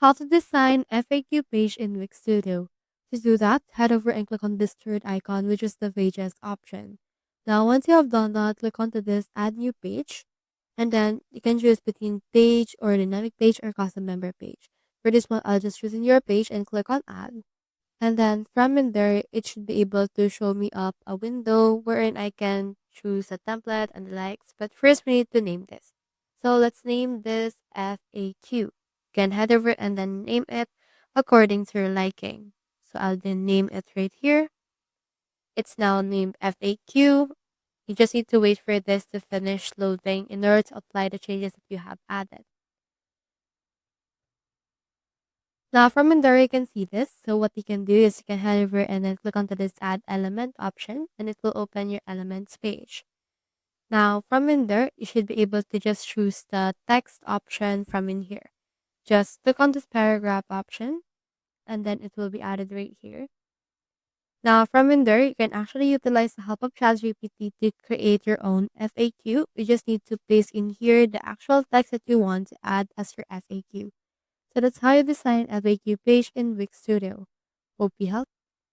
How to design FAQ page in Wix Studio. To do that, head over and click on this third icon, which is the pages option. Now, once you have done that, click onto this add new page, and then you can choose between page or dynamic page or custom member page. For this one, I'll just choose in your page and click on add. And then from in there, it should be able to show me up a window wherein I can choose a template and the likes. But first, we need to name this. So let's name this FAQ. You can head over and then name it according to your liking. So I'll then name it right here. It's now named FAQ. You just need to wait for this to finish loading in order to apply the changes that you have added. Now from in there, you can see this. So what you can do is you can head over and then click onto this add element option and it will open your elements page. Now from in there, you should be able to just choose the text option from in here. Just click on this paragraph option and then it will be added right here. Now from in there, you can actually utilize the help of ChatGPT to create your own FAQ. You just need to place in here the actual text that you want to add as your FAQ. So that's how you design a FAQ page in Wix Studio. Hope you helped.